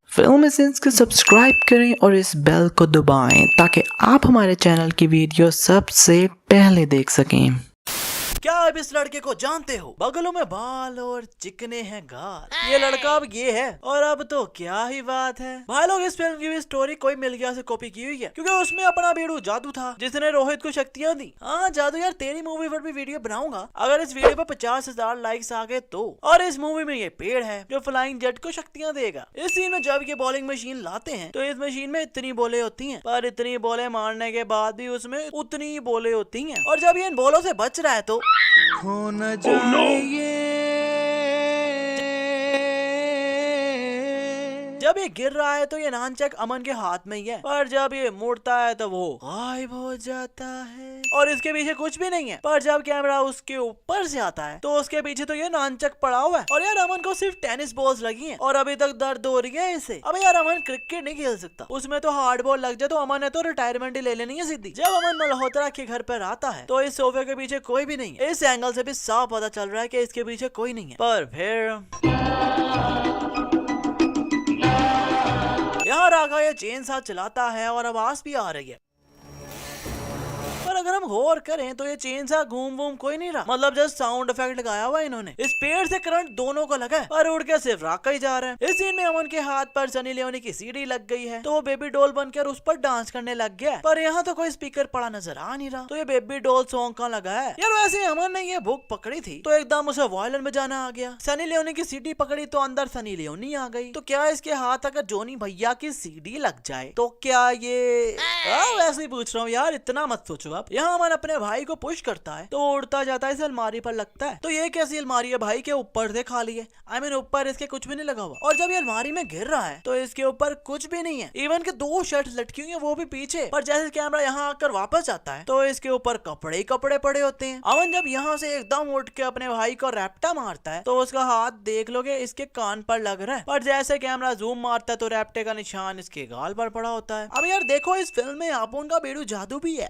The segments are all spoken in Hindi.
फिल्म एसेंस को सब्सक्राइब करें और इस बेल को दबाएं ताकि आप हमारे चैनल की वीडियो सबसे पहले देख सकें। क्या आप इस लड़के को जानते हो? बगलों में बाल और चिकने हैं गाल। ये लड़का अब ये है और अब तो क्या ही बात है। भाई लोग, इस फिल्म की भी स्टोरी कोई मिल गया से कॉपी की हुई है, क्योंकि उसमें अपना बेड़ू जादू था जिसने रोहित को शक्तियां दी। हाँ जादू यार, तेरी मूवी पर भी वीडियो बनाऊंगा अगर इस वीडियो पर 50,000 लाइक्स आ गए तो। और इस मूवी में ये पेड़ है जो फ्लाइंग जेट को शक्तियां देगा। इस सीन में जब ये बॉलिंग मशीन लाते हैं तो इस मशीन में इतनी बॉलें होती हैं, पर इतनी बॉलें मारने के बाद भी उसमें उतनी ही बॉलें होती हैं। और जब ये इन बॉलों से बच रहा है तो हो न जाए जब ये गिर रहा है तो ये नानचक अमन के हाथ में ही है, पर जब ये मुड़ता है तो वो गायब हो जाता है और इसके पीछे कुछ भी नहीं है। पर जब कैमरा उसके ऊपर से आता है तो उसके पीछे तो ये नानचक पड़ा हुआ है। और यार अमन को सिर्फ टेनिस बॉल्स लगी हैं और अभी तक दर्द हो रही है इसे। अबे यार अमन क्रिकेट नहीं खेल सकता, उसमें तो हार्ड बॉल लग जाए तो अमन ने तो रिटायरमेंट ही ले लेनी है सीधी। जब अमन मल्होत्रा के घर पर आता है तो इस सोफे के पीछे कोई भी नहीं है। इस एंगल से भी साफ पता चल रहा है कि इसके पीछे कोई नहीं है। पर फिर यहाँ राघव ये चेन साथ चलाता है और आवाज भी आ रही है, पर अगर हम गौर करें तो ये चेन सा घूम वूम कोई नहीं रहा, मतलब जस्ट साउंड इफेक्ट लगाया हुआ इन्होंने। इस पेड़ से करंट दोनों को लगा है पर उड़ के सिर्फ राका ही जा रहा है। इस सीन में अमन के हाथ पर सनी लियोनी की सीडी लग गई है तो वो बेबी डॉल बनकर उस पर डांस करने लग गया है। पर यहाँ तो कोई स्पीकर पड़ा नजर आ नहीं रहा, तो ये बेबी डॉल सॉन्ग कहाँ लगा है यार? वैसे अमन ने ये बुक पकड़ी थी तो एकदम उसे वायलिन बजाना आ गया। सनी लियोनी की सीडी पकड़ी तो अंदर सनी लियोनी आ गई। तो क्या इसके हाथ अगर जोनी भैया की सीडी लग जाए तो क्या ये वैसे ही पूछ रहा हूँ यार, इतना मत सोचो आप। यहाँ अमन अपने भाई को पुश करता है तो उड़ता जाता है, इस अलमारी पर लगता है। तो ये कैसी अलमारी है भाई के ऊपर से खाली है? आई मीन ऊपर इसके कुछ भी नहीं लगा हुआ। और जब ये अलमारी में गिर रहा है तो इसके ऊपर कुछ भी नहीं है, इवन के 2 शर्ट लटकी हुई है वो भी पीछे। पर जैसे कैमरा यहाँ आकर वापस जाता है तो इसके ऊपर कपड़े ही कपड़े पड़े होते हैं। अमन जब यहाँ से एकदम उठ के अपने भाई को रैप्टा मारता है तो उसका हाथ देख लोगे इसके कान पर लग रहा है, पर जैसे कैमरा जूम मारता है तो रैप्टे का निशान इसके गाल पर पड़ा होता है। अब यार देखो, इस फिल्म में आपुन का बेड़ू जादू भी है।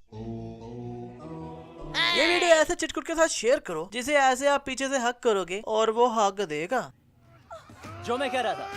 ये वीडियो ऐसे चिटकुट के साथ शेयर करो जिसे ऐसे आप पीछे से हक करोगे और वो हक देगा। जो मैं कह रहा था,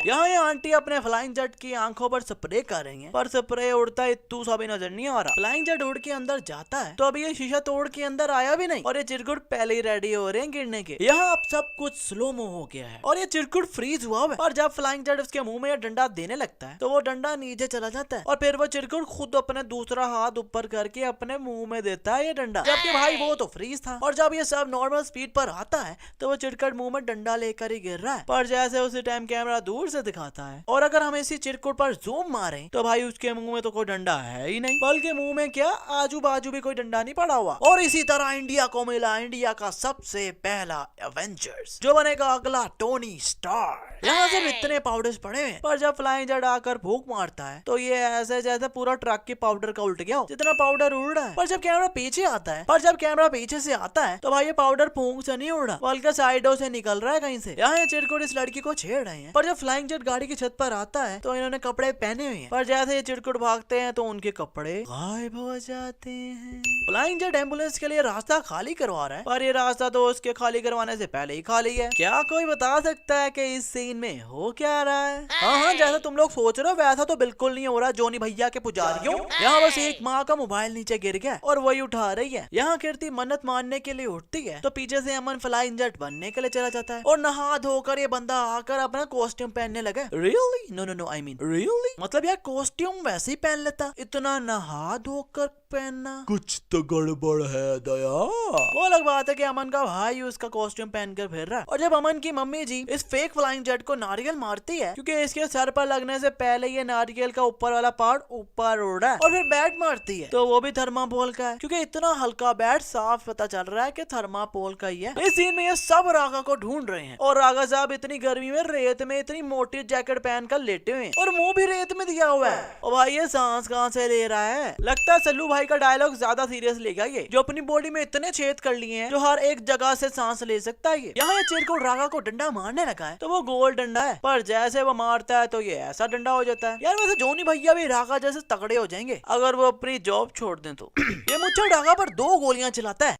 यहाँ ये आंटी अपने फ्लाइंग जेट की आंखों पर स्प्रे कर रही हैं, पर स्प्रे उड़ता इतू सा भी नजर नहीं आ रहा। फ्लाइंग जेट उड़ के अंदर जाता है तो अभी ये शीशा तोड़ के अंदर आया भी नहीं और ये चिरकुट पहले ही रेडी हो रहे हैं गिरने के। यहाँ अब सब कुछ स्लो मो हो गया है और ये चिरकुट फ्रीज हुआ है। और जब फ्लाइंग जेट उसके मुंह में डंडा देने लगता है तो वो डंडा नीचे चला जाता है और फिर वो चिरकुट खुद अपने दूसरा हाथ ऊपर करके अपने मुंह में देता है ये डंडा, जबकि भाई वो तो फ्रीज था। और जब ये सब नॉर्मल स्पीड पर आता है तो वो चिरकुट मुंह में डंडा लेकर ही गिर रहा है, पर जैसे उसी टाइम कैमरा दूर से दिखाता है और अगर हम इसी चिरकुट पर जूम मारें तो भाई उसके मुंह में तो कोई डंडा है ही नहीं, बल्कि मुंह में क्या आजू बाजू भी कोई डंडा नहीं पड़ा हुआ। और इसी तरह इंडिया को मिला इंडिया का सबसे पहला एवेंजर्स, जो बनेगा अगला टोनी स्टार। यहाँ से इतने पाउडर्स पड़े हैं, पर जब फ्लाइंग जेट आकर फूंक मारता है तो ये ऐसे जैसे पूरा ट्रक के पाउडर का उल्ट गया हो, जितना पाउडर उड़ रहा है। पर जब कैमरा पीछे से आता है तो भाई ये पाउडर फूंक से नहीं उड़ रहा, बल्कि साइडों से निकल रहा है कहीं से। यहाँ ये चिरकुट इस लड़की को छेड़ रहे हैं, पर जब फ्लाइंग जेट गाड़ी की छत पर आता है तो इन्होंने कपड़े पहने हुए हैं, पर जैसे ये चिरकुट भागते हैं तो उनके कपड़े गायब हो जाते हैं। फ्लाइंग जेट एम्बुलेंस के लिए रास्ता खाली करवा रहा है, पर ये रास्ता तो उसके खाली करवाने से पहले ही खाली है। क्या कोई बता सकता है कि इस सीन में हो क्या रहा है? हाँ, जैसा तुम लोग सोच रहे हो वैसा तो बिल्कुल नहीं हो रहा। जोनी भैया के पुजारियों, यहाँ बस एक माँ का मोबाइल नीचे गिर गया और वही उठा रही है। यहाँ कीर्ति मन्नत मानने के लिए उठती है तो पीछे से अमन फ्लाइंग जेट बनने के लिए चला जाता है और नहा धोकर ये बंदा आकर अपना कॉस्ट्यूम पहनने लगा। Really? No I mean really, मतलब यार कॉस्ट्यूम वैसे ही पहन लेता, इतना नहा धोकर पहनना कुछ तो गड़बड़ है दया। वो अलग बात है कि अमन का भाई उसका कॉस्ट्यूम पहनकर फिर रहा है। और जब अमन की मम्मी जी इस फेक फ्लाइंग जेट को नारियल मारती है, क्योंकि इसके सर पर लगने से पहले ये नारियल का ऊपर वाला पार्ट ऊपर उड़ रहा है, और फिर बैट मारती है तो वो भी थर्माकोल का है, क्योंकि इतना हल्का बैट साफ पता चल रहा है कि थर्माकोल का ही है। इस सीन में ये सब रागा को ढूंढ रहे हैं और रागा साहब इतनी गर्मी में रेत में इतनी मोटी जैकेट पहनकर लेटे हुए हैं और मुंह भी रेत में दिया हुआ है। और भाई ये सांस कहां से ले रहा है? लगता है सल्लू भाई का डायलॉग ज्यादा सीरियस लेगा ये, जो अपनी बॉडी में इतने छेद कर लिए हैं जो हर एक जगह से सांस ले सकता है। यहाँ ये चिरकुट रागा को डंडा मारने लगा है तो वो गोल डंडा है, पर जैसे वो मारता है तो ये ऐसा डंडा हो जाता है। यार वैसे जोनी भैया भी रागा जैसे तगड़े हो जाएंगे अगर वो अपनी जॉब छोड़ दें तो। ये मुझे रागा पर 2 गोलियां चलाता है।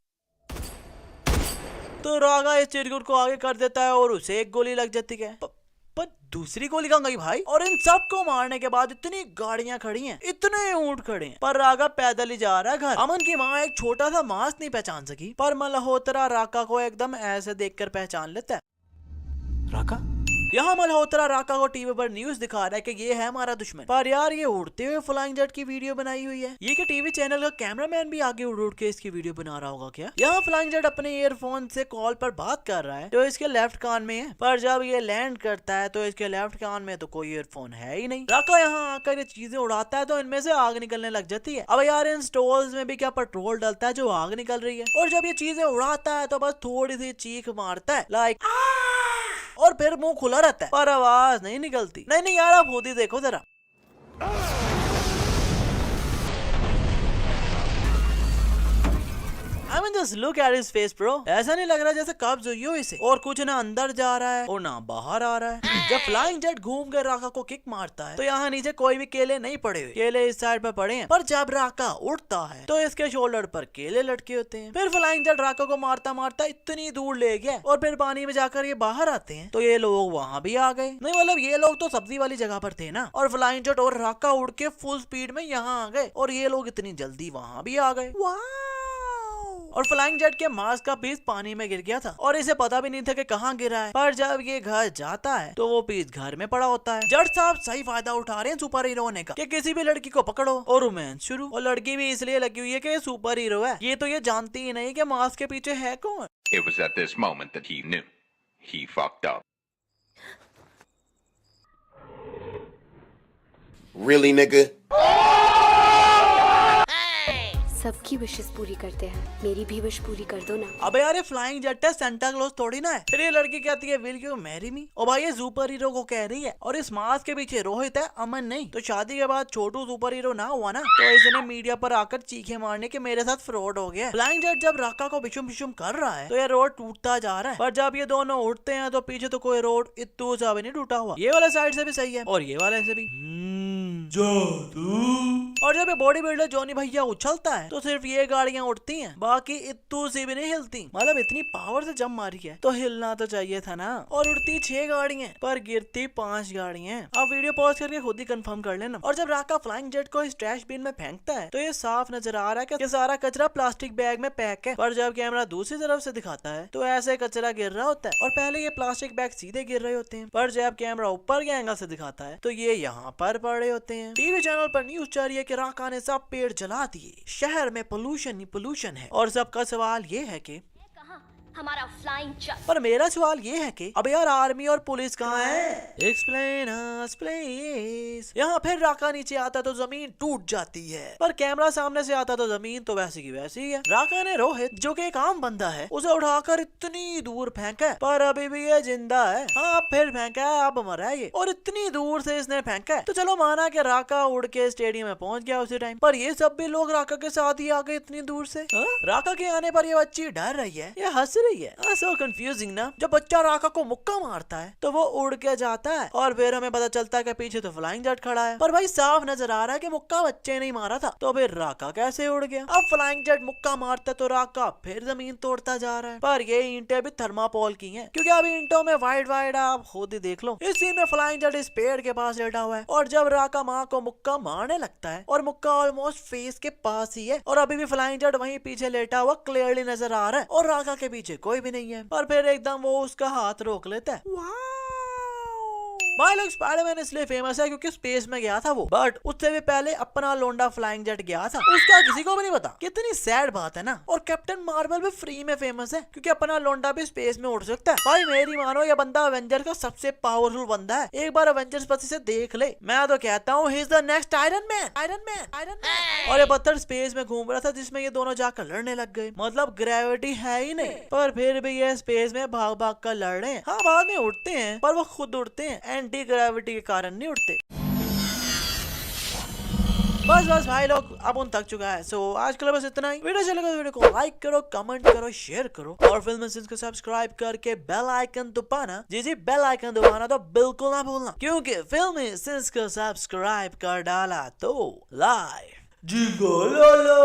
तो रागा इस चिरकुट को आगे कर देता है और उसे एक गोली लग जाती है। पर दूसरी गोली कहाँ गई भाई? और इन सबको मारने के बाद इतनी गाड़ियां खड़ी हैं, इतने ऊंट खड़े हैं, पर रागा पैदल ही जा रहा है घर। अमन की माँ एक छोटा सा मांस नहीं पहचान सकी, पर मल्होत्रा राका को एकदम ऐसे देखकर पहचान लेता है। राका? यहाँ मल्होत्रा राका को टीवी पर न्यूज दिखा रहा है कि ये है हमारा दुश्मन। पर यार ये उड़ते हुए फ्लाइंग जेट की वीडियो बनाई हुई है। ये कि टीवी चैनल का कैमरामैन भी आगे उड़ उड़ के इसकी वीडियो बना रहा होगा क्या? यहाँ फ्लाइंग जेट अपने ईयरफोन से कॉल पर बात कर रहा है जो इसके लेफ्ट कान में है, पर जब ये लैंड करता है तो इसके लेफ्ट कान में तो कोई ईयरफोन है ही नहीं। राका यहाँ आकर ये चीजें उड़ाता है तो इनमें से आग निकलने लग जाती है। अब यार इन स्टोल्स में भी क्या पेट्रोल डलता है जो आग निकल रही है, और जब ये चीजें उड़ाता है तो बस थोड़ी सी चीख मारता है लाइक, और फिर मुंह खुला रहता है पर आवाज नहीं निकलती। नहीं यार आप खुद ही देखो जरा। I mean just look at his face bro। ऐसा नहीं लग रहा जैसे कब्ज हुई हो इसे, और कुछ ना अंदर जा रहा है और ना बाहर आ रहा है। जब फ्लाइंग जेट घूम कर राका को किक मारता है तो यहाँ नीचे कोई भी केले नहीं पड़े हुए, केले इस साइड पर पड़े हैं। पर जब राका उड़ता है तो इसके शोल्डर पर केले लटके होते हैं। फिर फ्लाइंग जेट राका को मारता मारता इतनी दूर ले गया और फिर पानी में जाकर ये बाहर आते हैं तो ये लोग वहाँ भी आ गए। नहीं मतलब ये लोग तो सब्जी वाली जगह पर थे ना, और फ्लाइंग जेट और राका उड़ के फुल स्पीड में यहाँ आ गए और ये लोग इतनी जल्दी वहाँ भी आ गए। और फ्लाइंग जेट के मास्क का पीस पानी में गिर गया था और इसे पता भी नहीं था कि कहाँ गिरा है। पर जब ये घर जाता है तो वो पीस घर में पड़ा होता है। जट साहब सही फायदा उठा रहे हैं सुपर हीरो होने का कि किसी भी लड़की को पकड़ो और रोमांस शुरू। और लड़की भी इसलिए लगी हुई है कि ये सुपर हीरो है, ये तो ये जानती ही नहीं कि मास्क के पीछे है कौन। It was at this moment that he knew. He fucked up. Really, nigga? सबकी विशेष पूरी करते हैं, मेरी भी विश पूरी कर दो ना। अबे यार ये फ्लाइंग जेट है, सेंटा क्लॉज थोड़ी ना है। फिर ये लड़की कहती है विल यू मैरी मी, और भाई ये सुपर हीरो को कह रही है और इस मास्क के पीछे रोहित है, अमन नहीं। तो शादी के बाद छोटू सुपर हीरो ना हुआ ना, तो इसने मीडिया पर आकर चीखे मारने के मेरे साथ फ्रॉड हो गया। फ्लाइंग जेट जब राका को बिशुम बिशुम कर रहा है तो ये रोड टूटता जा रहा है, पर जब ये दोनों उठते हैं तो पीछे तो कोई रोड इतू सा भी नहीं टूटा हुआ। ये वाला साइड से भी सही है और ये वाले से भी। और जब ये बॉडी बिल्डर जॉनी भैया उछलता है तो सिर्फ ये गाड़ियां उठती हैं, बाकी इतू सी भी नहीं हिलती। मतलब इतनी पावर से जंप मारी है तो हिलना तो चाहिए था ना। और उड़ती 6 गाड़ियां पर गिरती 5 गाड़ियां। आप वीडियो पॉज करके खुद ही कंफर्म कर लेना। और जब राका फ्लाइंग जेट को इस ट्रैश बिन में फेंकता है तो ये साफ नजर आ रहा है कि सारा कचरा प्लास्टिक बैग में पैक है। पर जब कैमरा दूसरी तरफ से दिखाता है तो ऐसे कचरा गिर रहा होता है और पहले ये प्लास्टिक बैग सीधे गिर रहे होते हैं, पर जब कैमरा ऊपर के एंगल से दिखाता है तो ये यहाँ पर पड़े होते हैं। टीवी चैनल पर न्यूज चल रही है कि राका ने सब पेड़ जला दिए, शहर में पोल्यूशन ही पोल्यूशन है। और सबका सवाल ये है कि हमारा फ्लाइंग जेट। पर मेरा सवाल ये है कि अब यार आर्मी और पुलिस कहाँ है? Explain us please. यहाँ फिर राका नीचे आता तो जमीन टूट जाती है, पर कैमरा सामने से आता तो जमीन तो वैसी की वैसी ही है। राका ने रोहित जो कि एक आम बंदा है उसे उठाकर इतनी दूर फेंका, पर अभी भी ये जिंदा है। हाँ फिर फेंका है, अब मरा है ये, और इतनी दूर से इसने फेंका है। तो चलो माना कि राका उड़ के स्टेडियम में पहुंच गया उसी टाइम, पर ये सब भी लोग राका के साथ ही आ गए इतनी दूर से। राका के आने पर ये बच्ची डर रही है या हंस रही है। सो कंफ्यूजिंग ना। जब बच्चा राका को मुक्का मारता है तो वो उड़ के जाता है और फिर हमें पता चलता है कि पीछे तो फ्लाइंग जेट खड़ा है, पर भाई साफ नजर आ रहा है कि मुक्का बच्चे नहीं मारा था, तो फिर राका कैसे उड़ गया? अब फ्लाइंग जेट मुक्का मारता तो राका फिर जमीन तोड़ता जा रहा है, पर ये ईंटें भी थर्मापोल की हैं क्योंकि अब ईंटों में वाइट वाइट आप खुद ही देख लो। इस सीन में फ्लाइंग जेट इस पेड़ के पास लेटा हुआ है और जब राका माँ को मुक्का मारने लगता है और मुक्का ऑलमोस्ट फेस के पास ही है और अभी भी फ्लाइंग जेट वहीं पीछे लेटा हुआ क्लियरली नजर आ रहा है और राका के पीछे कोई भी नहीं है, पर फिर एकदम वो उसका हाथ रोक लेता है। भाई लोग स्पाइडरमैन इसलिए फेमस है क्योंकि स्पेस में गया था वो, बट उससे भी पहले अपना लोंडा फ्लाइंग जेट गया था, उसका किसी को भी नहीं पता। कितनी सैड बात है ना। और कैप्टन मार्वल भी फ्री में फेमस है क्योंकि अपना लोंडा भी स्पेस में उड़ सकता है। भाई मेरी मानो ये बंदा अवेंजर का सबसे पावरफुल बंदा है। एक बार अवेंजर्स पति से देख ले, मैं तो कहता हूँ he is the next iron man, iron man, iron man. और ये पत्थर स्पेस में घूम रहा था जिसमें ये दोनों जाकर लड़ने लग गए। मतलब ग्रेविटी है ही नहीं, पर फिर भी ये स्पेस में भाग भाग कर लड़ रहे हैं। हाँ बाद में उड़ते हैं पर वो खुद उड़ते हैं, एंटी ग्रेविटी के कारण नहीं उड़ते। बस भाई लोग अब उन थक चुका है। सो आज के लिए बस इतना ही। वीडियो चलेगा तो वीडियो को लाइक करो, कमेंट करो, शेयर करो और फिल्म सीन्स को सब्सक्राइब करके बेल आइकन दबाना। जी बेल आइकन दबाना तो बिल्कुल ना भूलना, क्योंकि फिल्म सीन्स को सब्सक्राइब कर डाला तो लाइव जिगो लो लो